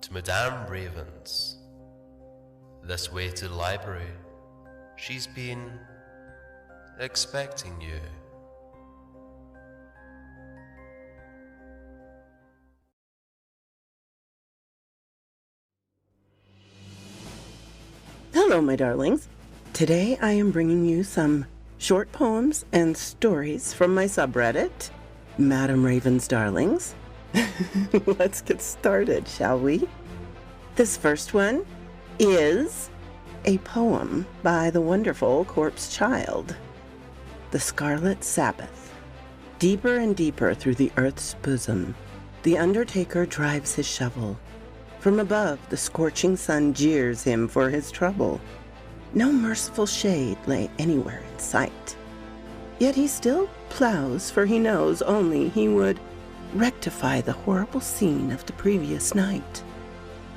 to Madame Raven's. This way to the library. She's been expecting you. Hello, my darlings. Today I am bringing you some short poems and stories from my subreddit, Madame Raven's Darlings. Let's get started, shall we? This first one is a poem by the wonderful Corpse Child. The Scarlet Sabbath. Deeper and deeper through the earth's bosom, the undertaker drives his shovel. From above, the scorching sun jeers him for his trouble. No merciful shade lay anywhere in sight. Yet he still plows, for he knows only he would rectify the horrible scene of the previous night.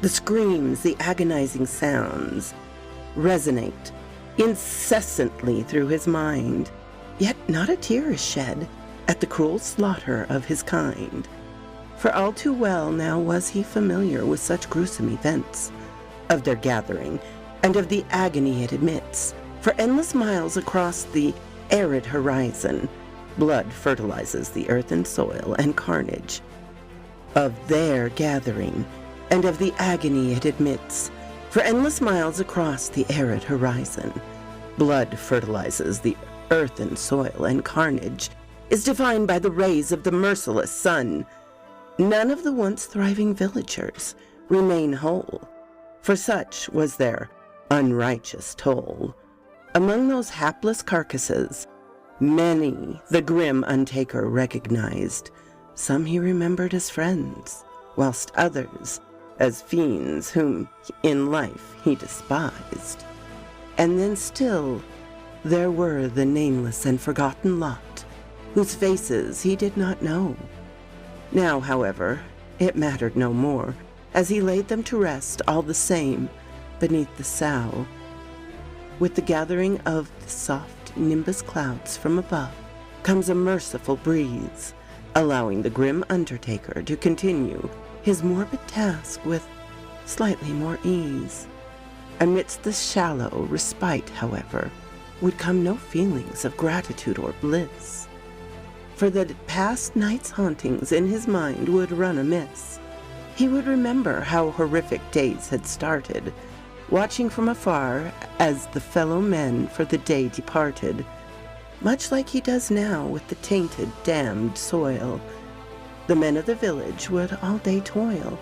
The screams, the agonizing sounds, resonate incessantly through his mind, yet not a tear is shed at the cruel slaughter of his kind. For all too well now was he familiar with such gruesome events, of their gathering, and of the agony it admits. For endless miles across the arid horizon, blood fertilizes the earth and soil, and carnage of their gathering, and of the agony it admits. For endless miles across the arid horizon, blood fertilizes the earth and soil, and carnage is defined by the rays of the merciless sun. None of the once thriving villagers remain whole, for such was their unrighteous toll. Among those hapless carcasses, many the grim untaker recognized. Some he remembered as friends, whilst others as fiends whom in life he despised. And then still there were the nameless and forgotten lot, whose faces he did not know. Now, however, it mattered no more, as he laid them to rest all the same beneath the sow. With the gathering of the soft nimbus clouds from above comes a merciful breeze, allowing the grim undertaker to continue his morbid task with slightly more ease. Amidst the shallow respite, however, would come no feelings of gratitude or bliss. For the past night's hauntings in his mind would run amiss. He would remember how horrific days had started, watching from afar as the fellow men for the day departed, much like he does now with the tainted, damned soil. The men of the village would all day toil.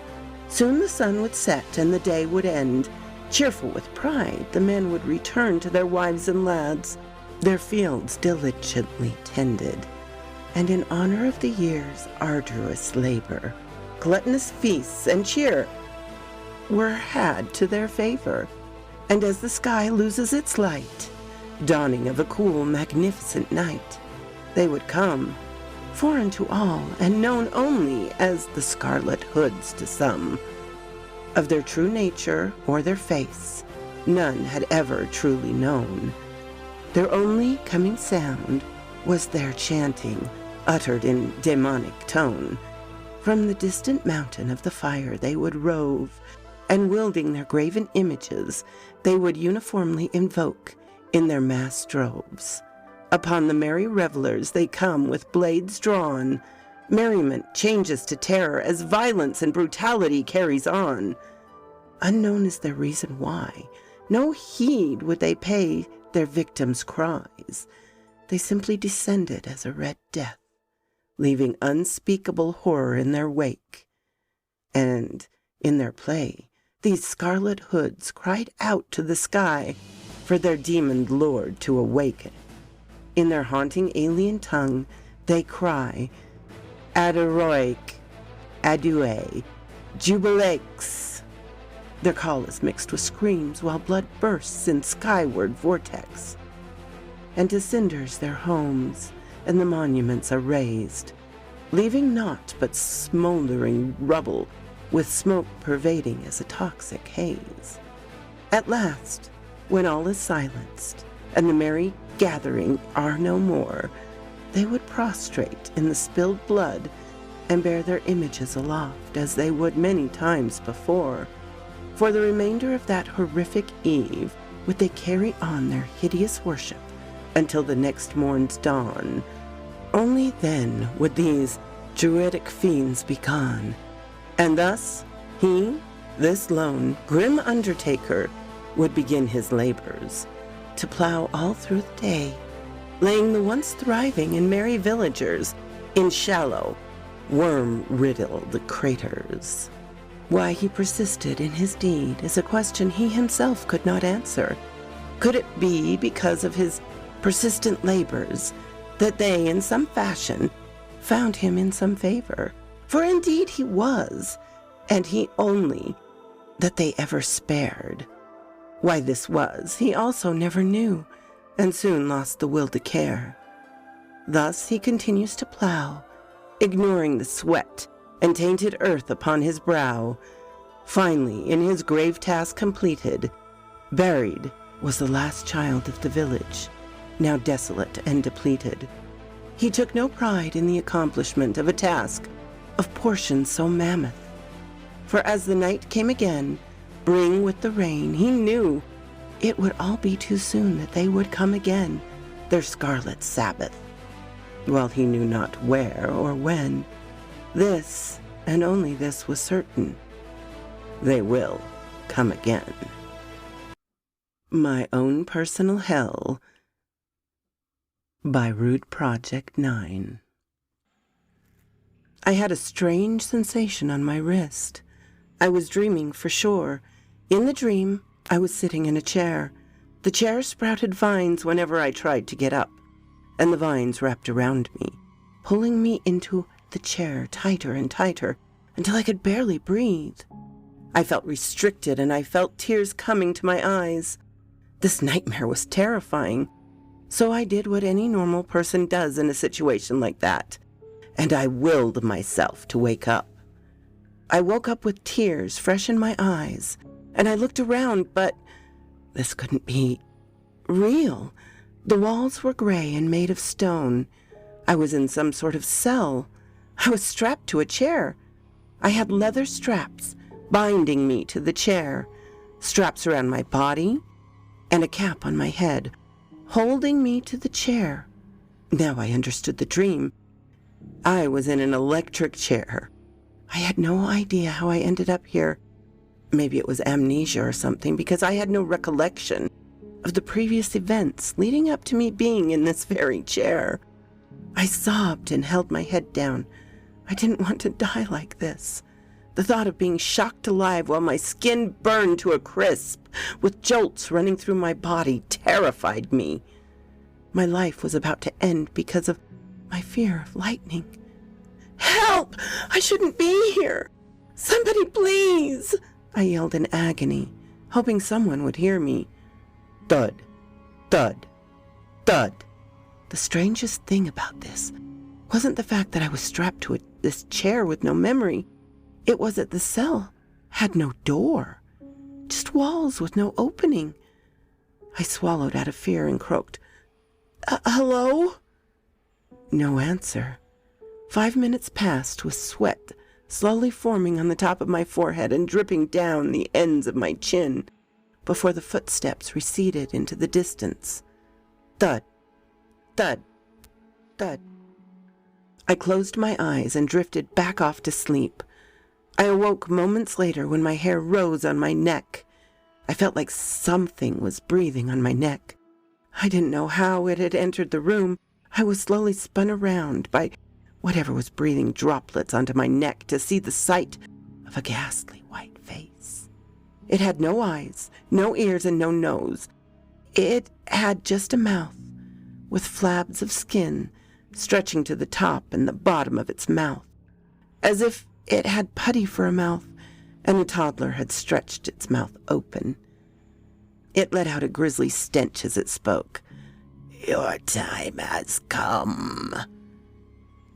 Soon the sun would set and the day would end. Cheerful with pride, the men would return to their wives and lads, their fields diligently tended. And in honor of the year's arduous labor, gluttonous feasts and cheer were had to their favor. And as the sky loses its light, dawning of a cool, magnificent night, they would come, foreign to all and known only as the Scarlet Hoods to some. Of their true nature or their face, none had ever truly known. Their only coming sound was their chanting, uttered in demonic tone. From the distant mountain of the fire they would rove, and wielding their graven images, they would uniformly invoke in their mass droves. Upon the merry revelers they come with blades drawn. Merriment changes to terror as violence and brutality carries on. Unknown is their reason why, no heed would they pay their victims' cries. They simply descended as a red death, leaving unspeakable horror in their wake. And in their play, these Scarlet Hoods cried out to the sky for their demoned lord to awaken. In their haunting alien tongue, they cry, Aderoic, Adue, Jubilex. Their call is mixed with screams while blood bursts in skyward vortex. And to cinders their homes and the monuments are razed, leaving naught but smoldering rubble with smoke pervading as a toxic haze. At last, when all is silenced and the merry gathering are no more, they would prostrate in the spilled blood and bear their images aloft as they would many times before. For the remainder of that horrific eve would they carry on their hideous worship until the next morn's dawn. Only then would these druidic fiends be gone, and thus he, this lone, grim undertaker, would begin his labors, to plow all through the day, laying the once thriving and merry villagers in shallow, worm-riddled craters. Why he persisted in his deed is a question he himself could not answer. Could it be because of his persistent labors that they, in some fashion, found him in some favor? For indeed he was, and he only that they ever spared. Why this was, he also never knew, and soon lost the will to care. Thus he continues to plow, ignoring the sweat and tainted earth upon his brow. Finally, in his grave task completed, buried was the last child of the village, now desolate and depleted. He took no pride in the accomplishment of a task of portions so mammoth. For as the night came again, bring with the rain, he knew it would all be too soon that they would come again, their Scarlet Sabbath. While he knew not where or when, this, and only this, was certain: they will come again. My Own Personal Hell by Rude Project 9. I had a strange sensation on my wrist. I was dreaming for sure. In the dream, I was sitting in a chair. The chair sprouted vines whenever I tried to get up, and the vines wrapped around me, pulling me into the chair tighter and tighter until I could barely breathe. I felt restricted, and I felt tears coming to my eyes. This nightmare was terrifying, so I did what any normal person does in a situation like that, and I willed myself to wake up. I woke up with tears fresh in my eyes, and I looked around, but this couldn't be real. The walls were gray and made of stone. I was in some sort of cell. I was strapped to a chair. I had leather straps binding me to the chair, straps around my body, and a cap on my head, holding me to the chair. Now I understood the dream. I was in an electric chair. I had no idea how I ended up here. Maybe it was amnesia or something, because I had no recollection of the previous events leading up to me being in this very chair. I sobbed and held my head down. I didn't want to die like this. The thought of being shocked alive while my skin burned to a crisp, with jolts running through my body, terrified me. My life was about to end because of my fear of lightning. "Help! I shouldn't be here! Somebody please!" I yelled in agony, hoping someone would hear me. Thud, thud, thud. The strangest thing about this wasn't the fact that I was strapped to this chair with no memory. It was that the cell had no door, just walls with no opening. I swallowed out of fear and croaked, "Hello?" No answer. 5 minutes passed with sweat slowly forming on the top of my forehead and dripping down the ends of my chin before the footsteps receded into the distance. Thud, thud, thud. I closed my eyes and drifted back off to sleep. I awoke moments later when my hair rose on my neck. I felt like something was breathing on my neck. I didn't know how it had entered the room. I was slowly spun around by whatever was breathing droplets onto my neck to see the sight of a ghastly white face. It had no eyes, no ears, and no nose. It had just a mouth with flabs of skin stretching to the top and the bottom of its mouth, as if it had putty for a mouth and a toddler had stretched its mouth open. It let out a grisly stench as it spoke. "Your time has come.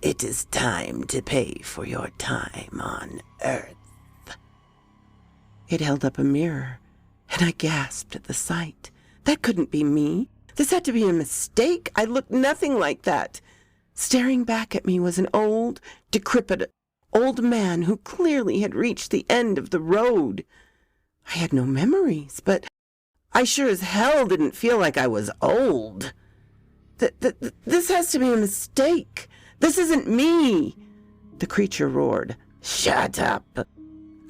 It is time to pay for your time on Earth." It held up a mirror, and I gasped at the sight. That couldn't be me. This had to be a mistake. I looked nothing like that. Staring back at me was an old, decrepit old man who clearly had reached the end of the road. I had no memories, but I sure as hell didn't feel like I was old. This has to be a mistake. This isn't me. The creature roared. Shut up.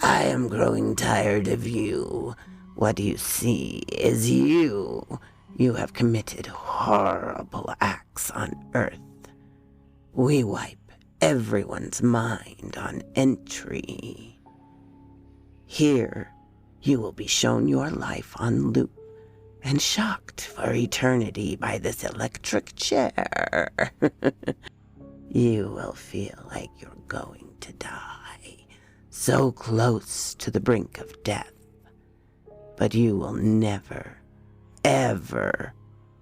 I am growing tired of you. What you see is you. You have committed horrible acts on Earth. We wipe everyone's mind on entry. Here, you will be shown your life on loop and shocked for eternity by this electric chair. You will feel like you're going to die, so close to the brink of death. But you will never, ever,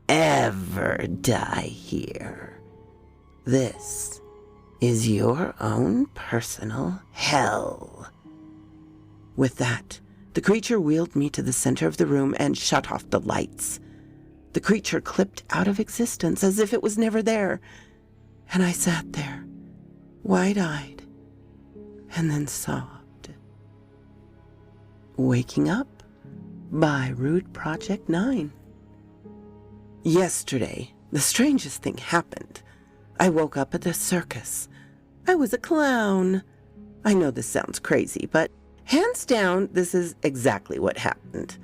ever die here. This is your own personal hell. With that, the creature wheeled me to the center of the room and shut off the lights. The creature clipped out of existence as if it was never there, and I sat there, wide-eyed, and then sobbed. Waking Up by Rude Project 9. Yesterday, the strangest thing happened. I woke up at the circus. I was a clown. I know this sounds crazy, but hands down, this is exactly what happened.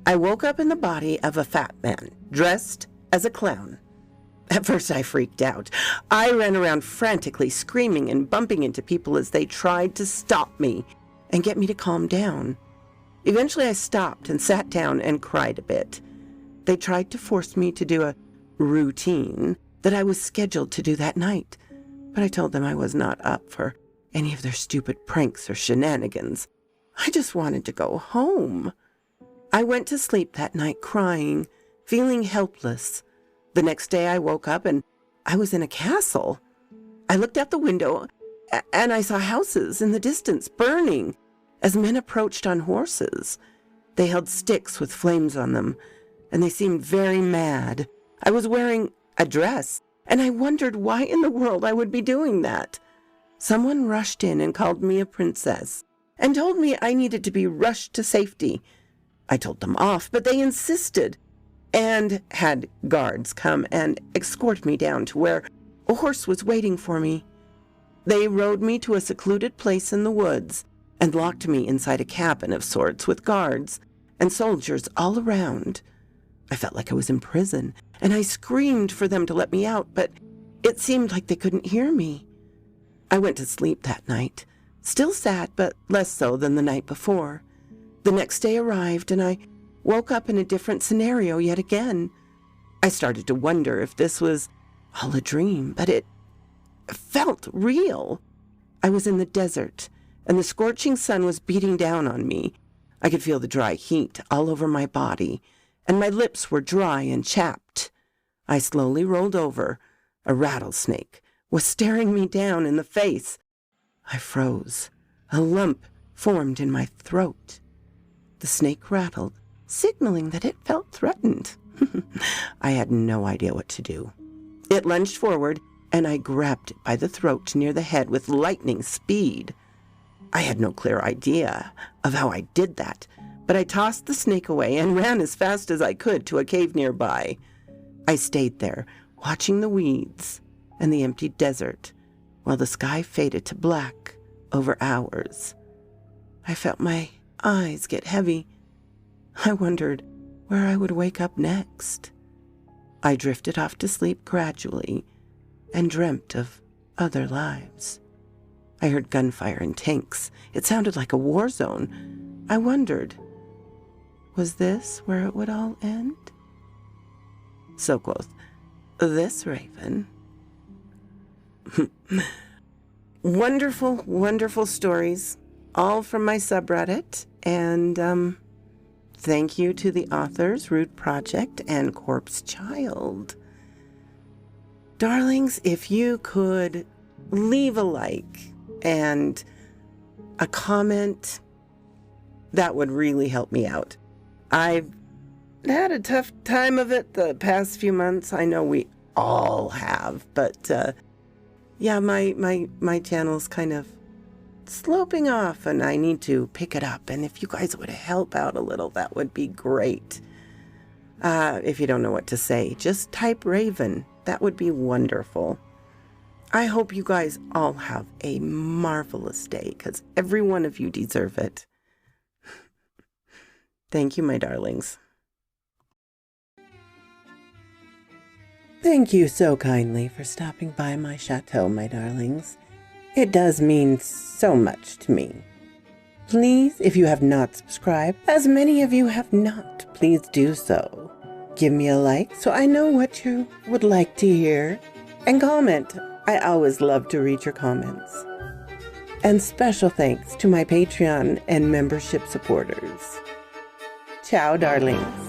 I woke up in the body of a fat man, dressed as a clown. At first, I freaked out. I ran around frantically, screaming and bumping into people as they tried to stop me and get me to calm down. Eventually, I stopped and sat down and cried a bit. They tried to force me to do a routine that I was scheduled to do that night, but I told them I was not up for any of their stupid pranks or shenanigans. I just wanted to go home. I went to sleep that night crying, feeling helpless. The next day I woke up and I was in a castle. I looked out the window and I saw houses in the distance burning as men approached on horses. They held sticks with flames on them, and they seemed very mad. I was wearing a dress, and I wondered why in the world I would be doing that. Someone rushed in and called me a princess and told me I needed to be rushed to safety. I told them off, but they insisted and had guards come and escort me down to where a horse was waiting for me. They rode me to a secluded place in the woods and locked me inside a cabin of sorts with guards and soldiers all around. I felt like I was in prison, and I screamed for them to let me out, but it seemed like they couldn't hear me. I went to sleep that night, still sad, but less so than the night before. The next day arrived, and I woke up in a different scenario yet again. I started to wonder if this was all a dream, but it felt real. I was in the desert, and the scorching sun was beating down on me. I could feel the dry heat all over my body, and my lips were dry and chapped. I slowly rolled over. A rattlesnake was staring me down in the face. I froze. A lump formed in my throat. The snake rattled, signaling that it felt threatened. I had no idea what to do. It lunged forward, and I grabbed it by the throat near the head with lightning speed. I had no clear idea of how I did that, but I tossed the snake away and ran as fast as I could to a cave nearby. I stayed there, watching the weeds and the empty desert, while the sky faded to black over hours. I felt my eyes get heavy. I wondered where I would wake up next. I drifted off to sleep gradually and dreamt of other lives. I heard gunfire and tanks. It sounded like a war zone. I wondered, was this where it would all end? So quoth this raven. Wonderful, wonderful stories, all from my subreddit, and thank you to the authors, Rude Project and Corpse Child. Darlings, if you could leave a like and a comment, that would really help me out. I've had a tough time of it the past few months. I know we all have, but yeah, my channel's kind of sloping off and I need to pick it up. And if you guys would help out a little, that would be great. If you don't know what to say, just type Raven. That would be wonderful. I hope you guys all have a marvelous day, because every one of you deserve it. Thank you, my darlings. Thank you so kindly for stopping by my chateau, my darlings. It does mean so much to me. Please, if you have not subscribed, as many of you have not, please do so. Give me a like so I know what you would like to hear. And comment. I always love to read your comments. And special thanks to my Patreon and membership supporters. Ciao, darlings.